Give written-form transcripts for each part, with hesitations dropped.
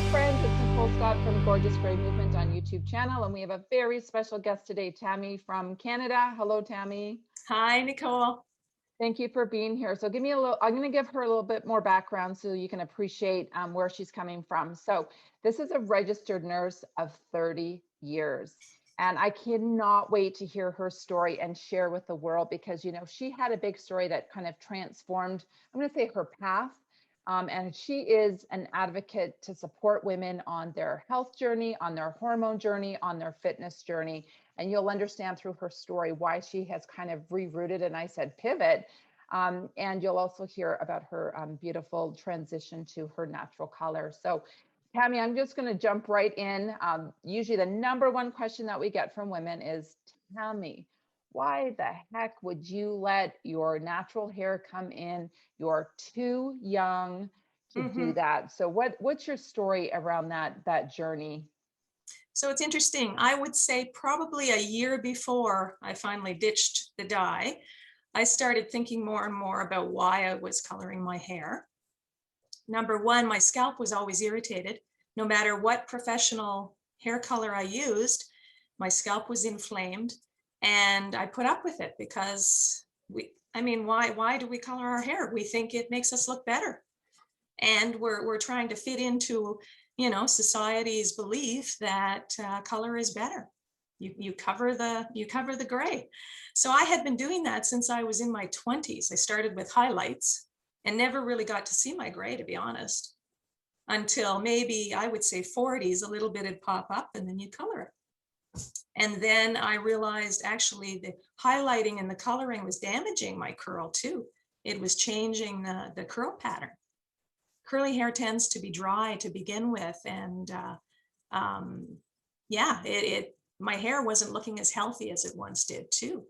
friends, it's Nicole Scott from Gorgeous Gray Movement on YouTube channel, and we have a very special guest today, Tammy from Canada. Hello, Tammy. Hi, Nicole. Thank you for being here. So give me a little, I'm going to give her a little bit more background so you can appreciate where she's coming from. So this is a registered nurse of 30 years. And I cannot wait to hear her story and share with the world because, you know, she had a big story that kind of transformed, I'm going to say, her path. And she is an advocate to support women on their health journey, on their hormone journey, on their fitness journey. And you'll understand through her story why she has kind of rerouted, and I said pivot. And you'll also hear about her beautiful transition to her natural color. So Tammy, I'm just going to jump right in. Usually the number one question that we get from women is, tell me, why the heck would you let your natural hair come in? You're too young to do that. So what's your story around that journey? So it's interesting. I would say probably a year before I finally ditched the dye, I started thinking more and more about why I was coloring my hair. Number one, my scalp was always irritated. No matter what professional hair color I used, my scalp was inflamed, and I put up with it because why do we color our hair? We think it makes us look better. And we're trying to fit into, you know, society's belief that color is better. You cover the gray. So I had been doing that since I was in my 20s. I started with highlights and never really got to see my gray, to be honest, until maybe I would say 40s. A little bit would pop up and then you color it. And then I realized actually the highlighting and the coloring was damaging my curl too. It was changing the curl pattern. Curly hair tends to be dry to begin with, and my hair wasn't looking as healthy as it once did too.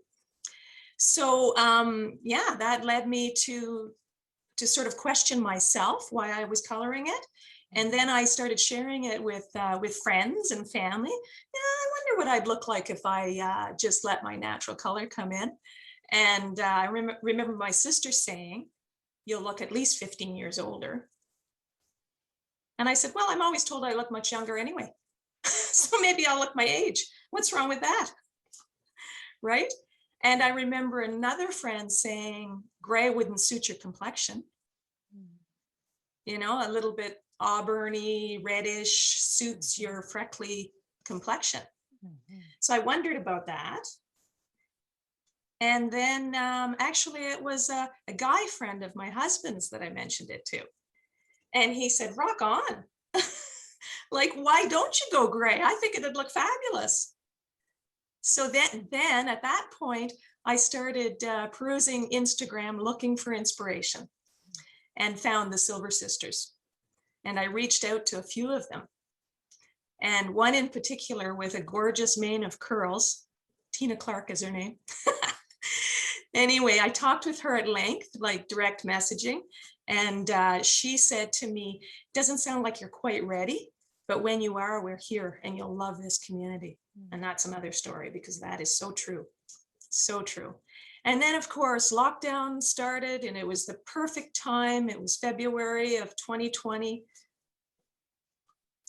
So that led me to sort of question myself why I was coloring it. And then I started sharing it with friends and family. Yeah, I wonder what I'd look like if I just let my natural color come in. And I remember my sister saying, "You'll look at least 15 years older." And I said, well, I'm always told I look much younger anyway. So maybe I'll look my age. What's wrong with that? Right? And I remember another friend saying, gray wouldn't suit your complexion. You know, a little bit auburny, reddish suits your freckly complexion. So I wondered about that. And then actually it was a guy friend of my husband's that I mentioned it to. And he said, rock on. Like, why don't you go gray? I think it'd look fabulous. So then at that point, I started perusing Instagram, looking for inspiration, and found the Silver Sisters. And I reached out to a few of them. And one in particular with a gorgeous mane of curls. Tina Clark is her name. Anyway, I talked with her at length, like direct messaging. And she said to me, doesn't sound like you're quite ready, but when you are, we're here and you'll love this community. And that's another story because that is so true. So true. And then, of course, lockdown started and it was the perfect time. It was February of 2020.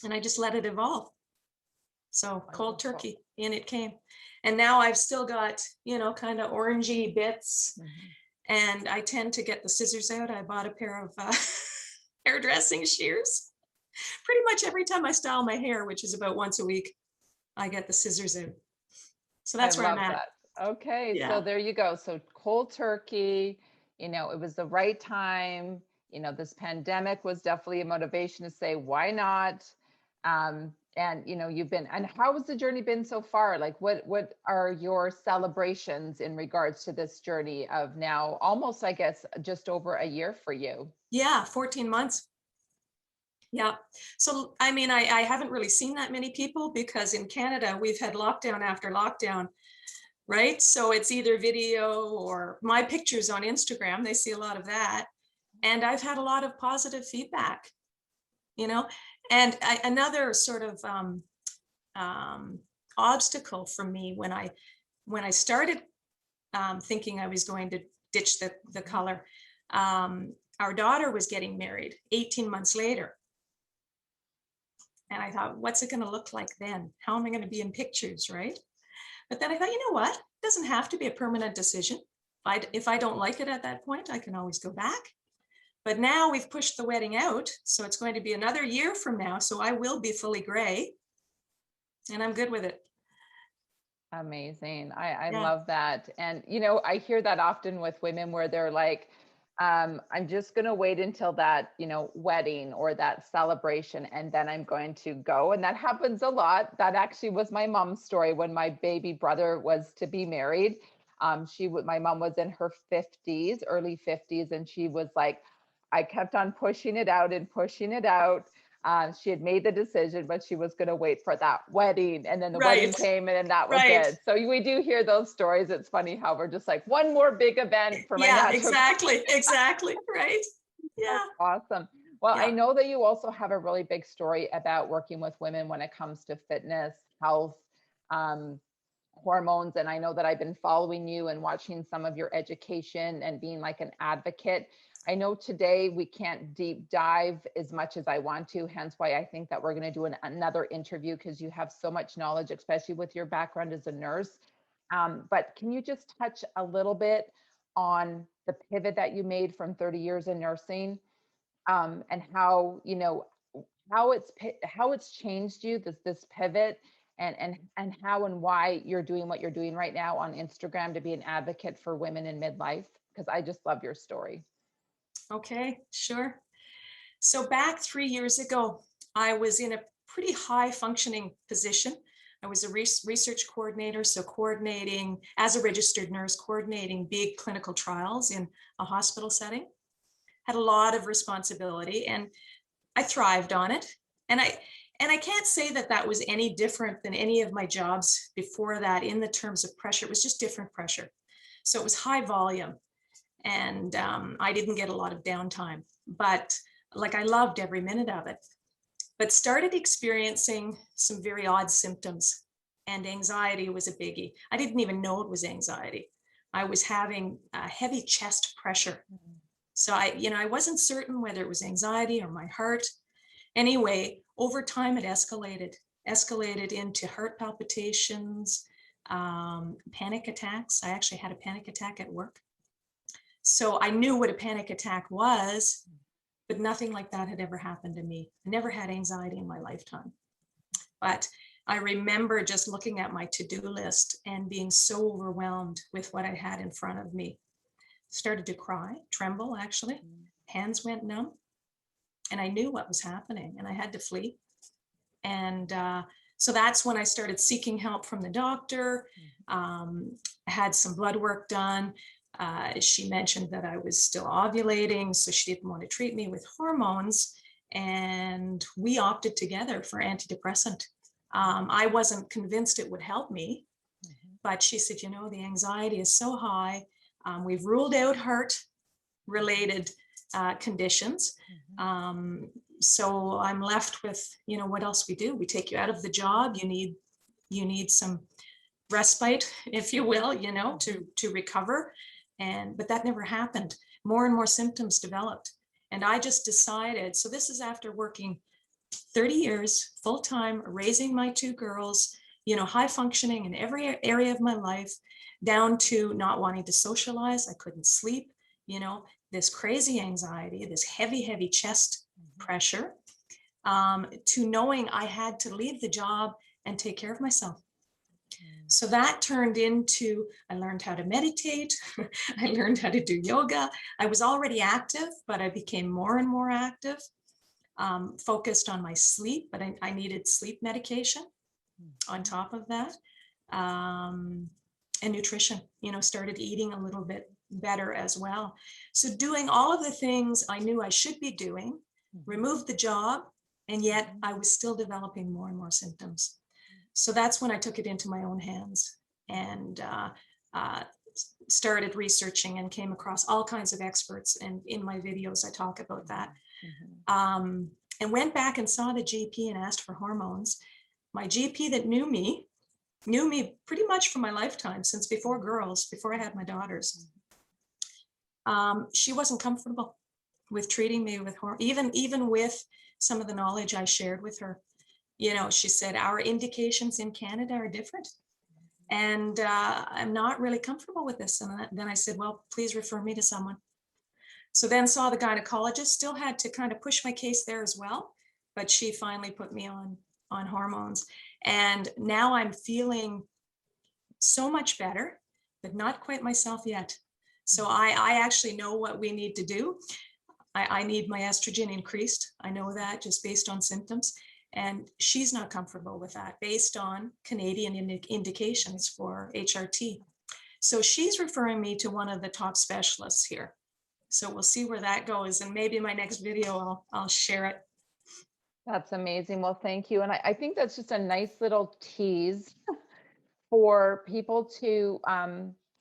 And I just let it evolve. So cold turkey, in it came. And now I've still got, you know, kind of orangey bits. And I tend to get the scissors out. I bought a pair of hairdressing shears. Pretty much every time I style my hair, which is about once a week, I get the scissors out. So that's where I'm at. Okay, Yeah. so there you go. So cold turkey, you know, it was the right time. You know, this pandemic was definitely a motivation to say, why not? And you know, and how has the journey been so far? Like what are your celebrations in regards to this journey of now almost, I guess, just over a year for you? Yeah, 14 months. Yeah. So, I mean, I haven't really seen that many people because in Canada, we've had lockdown after lockdown, right? So it's either video or my pictures on Instagram. They see a lot of that. And I've had a lot of positive feedback, you know, and another sort of obstacle for me when I started thinking I was going to ditch the color, our daughter was getting married 18 months later. And I thought, what's it going to look like then? How am I going to be in pictures, right? But then I thought, you know what? It doesn't have to be a permanent decision. If I don't like it at that point, I can always go back. But now we've pushed the wedding out. So it's going to be another year from now. So I will be fully gray. And I'm good with it. Amazing. I Yeah. love that. And, I hear that often with women where they're like, I'm just going to wait until that, wedding or that celebration, and then I'm going to go. And that happens a lot. That actually was my mom's story when my baby brother was to be married. My mom was in her 50s, early 50s, and she was like, I kept on pushing it out and pushing it out. She had made the decision, but she was going to wait for that wedding. And then the wedding Right. came, and then that was Right. it. So we do hear those stories. It's funny how we're just like, one more big event for my Yeah, natural. exactly. Exactly. Right. Yeah. That's awesome. Well, I Yeah. know that you also have a really big story about working with women when it comes to fitness, health, um, hormones. And I know that I've been following you and watching some of your education and being like an advocate. I know today we can't deep dive as much as I want to, hence why I think that we're going to do another interview, because you have so much knowledge, especially with your background as a nurse. But can you just touch a little bit on the pivot that you made from 30 years in nursing, and how, how it's changed you, this pivot, and how and why you're doing what you're doing right now on Instagram to be an advocate for women in midlife? Because I just love your story. Okay, sure. So back 3 years ago, I was in a pretty high functioning position. I was a research coordinator, so coordinating as a registered nurse, coordinating big clinical trials in a hospital setting. Had a lot of responsibility, and I thrived on it. And I can't say that that was any different than any of my jobs before that in the terms of pressure. It was just different pressure. So it was high volume, and I didn't get a lot of downtime, but like I loved every minute of it. But started experiencing some very odd symptoms, and anxiety was a biggie. I didn't even know it was anxiety. I was having heavy chest pressure. So I wasn't certain whether it was anxiety or my heart. Anyway, over time it escalated into heart palpitations, panic attacks. I actually had a panic attack at work. So I knew what a panic attack was, but nothing like that had ever happened to me. I never had anxiety in my lifetime. But I remember just looking at my to-do list and being so overwhelmed with what I had in front of me. Started to cry, tremble actually, hands went numb, and I knew what was happening and I had to flee. And so that's when I started seeking help from the doctor. I had some blood work done. She mentioned that I was still ovulating, so she didn't want to treat me with hormones. And we opted together for antidepressant. I wasn't convinced it would help me, but she said, the anxiety is so high. We've ruled out heart-related conditions. So I'm left with, what else we do? We take you out of the job. You need some respite, if you will, to recover. But that never happened. More and more symptoms developed. And I just decided, so this is after working 30 years full-time, raising my two girls, high functioning in every area of my life, down to not wanting to socialize. I couldn't sleep, this crazy anxiety, this heavy chest pressure, to knowing I had to leave the job and take care of myself. So that turned into, I learned how to meditate. I learned how to do yoga. I was already active, but I became more and more active, focused on my sleep, but I needed sleep medication on top of that. And nutrition, started eating a little bit better as well. So doing all of the things I knew I should be doing, removed the job, and yet I was still developing more and more symptoms. So that's when I took it into my own hands and started researching and came across all kinds of experts. And in my videos, I talk about that. And went back and saw the GP and asked for hormones. My GP that knew me pretty much for my lifetime, since before I had my daughters. She wasn't comfortable with treating me with even with some of the knowledge I shared with her. she said, our indications in Canada are different. And I'm not really comfortable with this. And then I said, well, please refer me to someone. So then saw the gynecologist, still had to kind of push my case there as well. But she finally put me on hormones. And now I'm feeling so much better, but not quite myself yet. So I actually know what we need to do. I need my estrogen increased. I know that just based on symptoms. And she's not comfortable with that based on Canadian indications for HRT. So she's referring me to one of the top specialists here. So we'll see where that goes. And maybe in my next video, I'll share it. That's amazing. Well, thank you. And I think that's just a nice little tease for people to,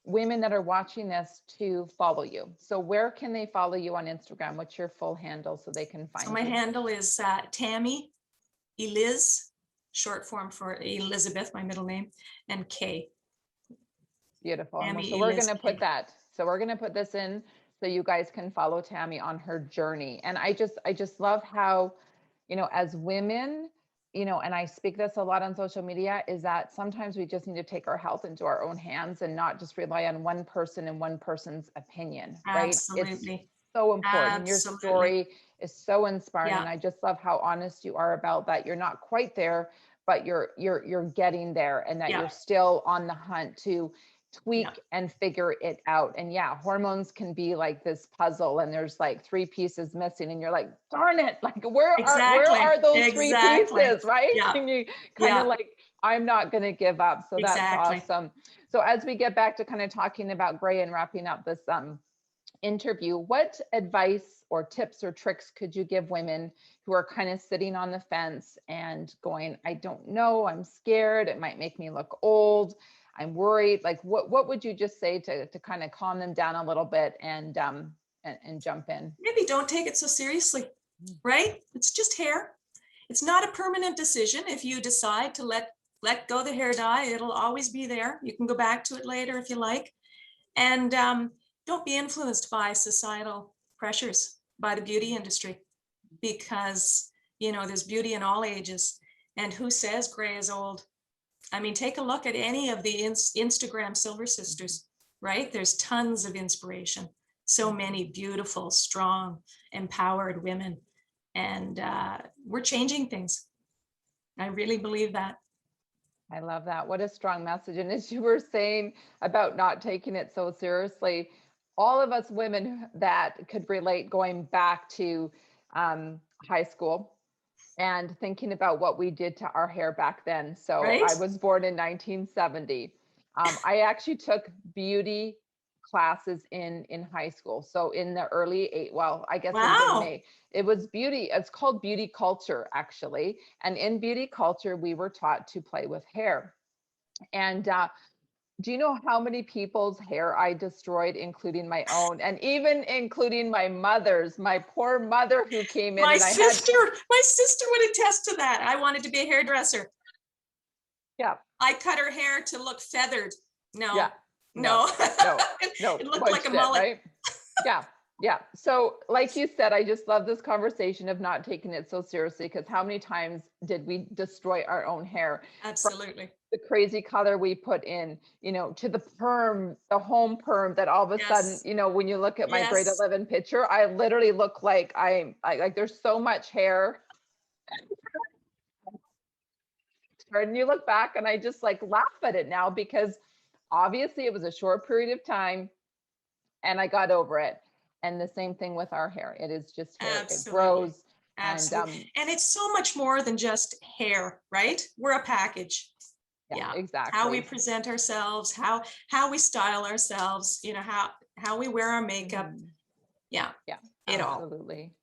women that are watching this, to follow you. So where can they follow you on Instagram? What's your full handle so they can find So my you? handle is Tammy Eliz, short form for Elizabeth, my middle name, and K. Beautiful. Tammy So we're Eliz going to K. put that. So we're going to put this in so you guys can follow Tammy on her journey. And I just love how, as women, and I speak this a lot on social media, is that sometimes we just need to take our health into our own hands and not just rely on one person and one person's opinion, right? Absolutely. It's so important. And your Absolutely. story is so inspiring. Yeah. And I just love how honest you are about that. You're not quite there, but you're getting there, and that Yeah. you're still on the hunt to tweak Yeah. and figure it out. And yeah, hormones can be like this puzzle, and there's like 3 pieces missing, and you're like, darn it, like where are those 3 pieces, right? Yeah. And you kind of like, I'm not going to give up. So that's awesome. So as we get back to kind of talking about gray and wrapping up this interview, what advice or tips or tricks could you give women who are kind of sitting on the fence and going, I don't know, I'm scared, it might make me look old, I'm worried? Like what would you just say to kind of calm them down a little bit and jump in? Maybe don't take it so seriously, right? It's just hair. It's not a permanent decision. If you decide to let go the hair dye, it'll always be there. You can go back to it later if you like. And don't be influenced by societal pressures, by the beauty industry, because there's beauty in all ages. And who says gray is old? I mean, take a look at any of the Instagram Silver Sisters, right? There's tons of inspiration. So many beautiful, strong, empowered women. And we're changing things. I really believe that. I love that. What a strong message. And as you were saying about not taking it so seriously, all of us women that could relate going back to high school and thinking about what we did to our hair back then. So Right? I was born in 1970. I actually took beauty classes in high school. So in the early I guess Wow. it was beauty. It's called beauty culture, actually. And in beauty culture, we were taught to play with hair. And do you know how many people's hair I destroyed, including my own, and even including my mother's? My poor mother who came in. My sister would attest to that. I wanted to be a hairdresser. Yeah. I cut her hair to look feathered. No. Yeah. No. It looked like a mullet. Right? Yeah. Yeah. So like you said, I just love this conversation of not taking it so seriously, because how many times did we destroy our own hair? Absolutely. From the crazy color we put in, to the perm, the home perm that all of a sudden, when you look at my grade 11 picture, I literally look like like there's so much hair. And you look back and I just like laugh at it now, because obviously it was a short period of time and I got over it. And the same thing with our hair. It is just hair. Absolutely. It grows. Absolutely. And it's so much more than just hair, right? We're a package. Yeah, exactly. How we present ourselves, how we style ourselves, how we wear our makeup. Yeah. Absolutely.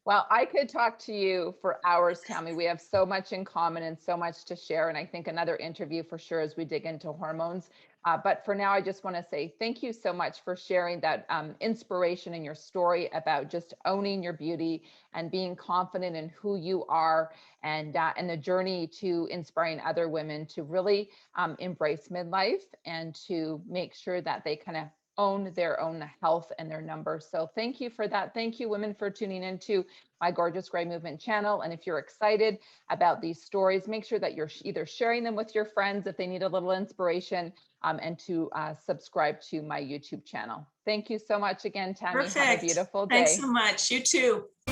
Well, I could talk to you for hours, Tammy. We have so much in common and so much to share. And I think another interview for sure as we dig into hormones. But for now, I just want to say thank you so much for sharing that inspiration in your story about just owning your beauty and being confident in who you are, and the journey to inspiring other women to really embrace midlife and to make sure that they kind of own their own health and their numbers. So thank you for that. Thank you, women, for tuning into my Gorgeous Gray Movement channel. And if you're excited about these stories, make sure that you're either sharing them with your friends if they need a little inspiration, and to subscribe to my YouTube channel. Thank you so much again, Tammy. Have a Perfect. beautiful Thanks day. so much. You too.